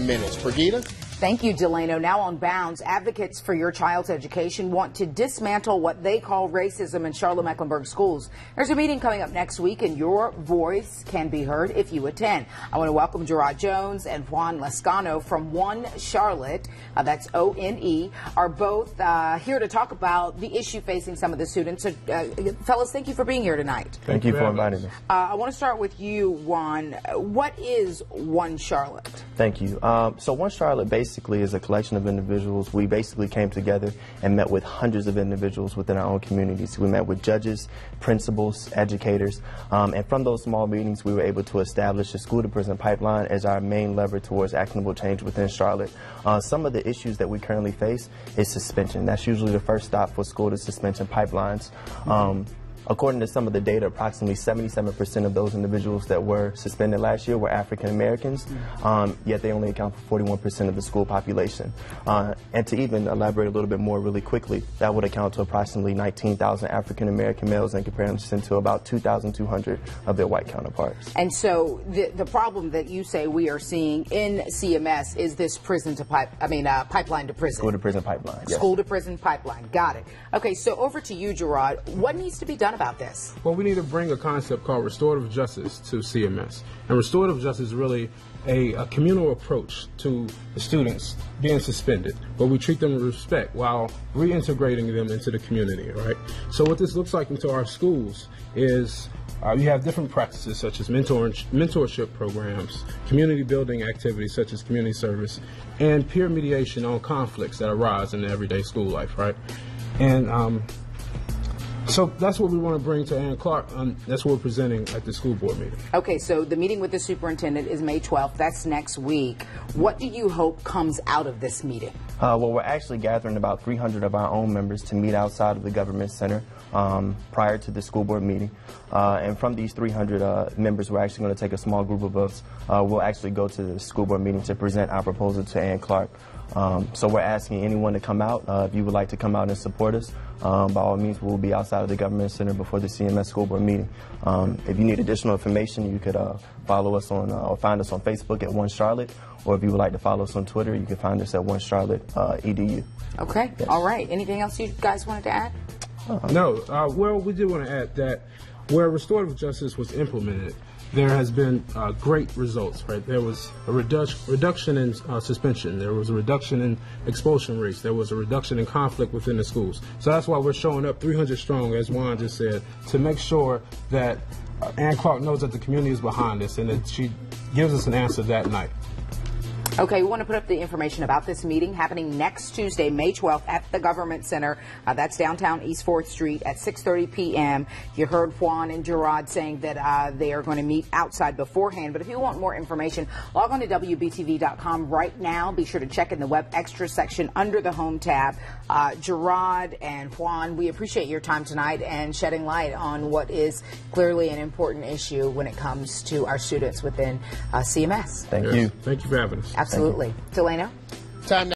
minutes. Brigida? Thank you, Delano. Now on Bounds, advocates for your child's education want to dismantle what they call racism in Charlotte-Mecklenburg schools. There's a meeting coming up next week, and your voice can be heard if you attend. I want to welcome Gerard Jones and Juan Lescano from One Charlotte, that's O-N-E, are both here to talk about the issue facing some of the students. So, fellas, thank you for being here tonight. Thank you for inviting me. I want to start with you, Juan. What is One Charlotte? Thank you. So One Charlotte basically is a collection of individuals. We basically came together and met with hundreds of individuals within our own communities. We met with judges, principals, educators, and from those small meetings we were able to establish a school-to-prison pipeline as our main lever towards actionable change within Charlotte. Some of the issues that we currently face is suspension. That's usually the first stop for school-to-suspension pipelines. According to some of the data, approximately 77% of those individuals that were suspended last year were African Americans, yet they only account for 41% of the school population. And to even elaborate a little bit more really quickly, that would account to approximately 19,000 African American males in comparison to about 2,200 of their white counterparts. And so the problem that you say we are seeing in CMS is this pipeline to prison. School to prison pipeline. Yes. School to prison pipeline. Got it. Okay, so over to you, Gerard. What needs to be done about this? Well, we need to bring a concept called restorative justice to CMS. And restorative justice is really a communal approach to the students being suspended, but we treat them with respect while reintegrating them into the community, right? So what this looks like into our schools is you have different practices such as mentorship programs, community building activities such as community service, and peer mediation on conflicts that arise in the everyday school life, right? And so that's what we want to bring to Ann Clark. That's what we're presenting at the school board meeting. Okay, so the meeting with the superintendent is May 12th. That's next week. What do you hope comes out of this meeting? Well, we're actually gathering about 300 of our own members to meet outside of the government center prior to the school board meeting. And from these 300 members, we're actually going to take a small group of us. We'll actually go to the school board meeting to present our proposal to Ann Clark. So we're asking anyone to come out. If you would like to come out and support us, by all means, we'll be outside of the government center before the CMS school board meeting. If you need additional information, you could follow us on or find us on Facebook at One Charlotte, or if you would like to follow us on Twitter, you can find us at One Charlotte EDU. Okay. Yes. All right. Anything else you guys wanted to add? No. Well, we did want to add that where restorative justice was implemented, there has been great results, right? There was a reduction in suspension. There was a reduction in expulsion rates. There was a reduction in conflict within the schools. So that's why we're showing up 300 strong, as Juan just said, to make sure that Ann Clark knows that the community is behind us and that she gives us an answer that night. Okay, we want to put up the information about this meeting happening next Tuesday, May 12th at the Government Center. That's downtown East 4th Street at 6:30 p.m. You heard Juan and Gerard saying that they are going to meet outside beforehand. But if you want more information, log on to WBTV.com right now. Be sure to check in the Web Extra section under the Home tab. Gerard and Juan, we appreciate your time tonight and shedding light on what is clearly an important issue when it comes to our students within CMS. Thank you. Thank you for having us. Absolutely. Delano? Time now.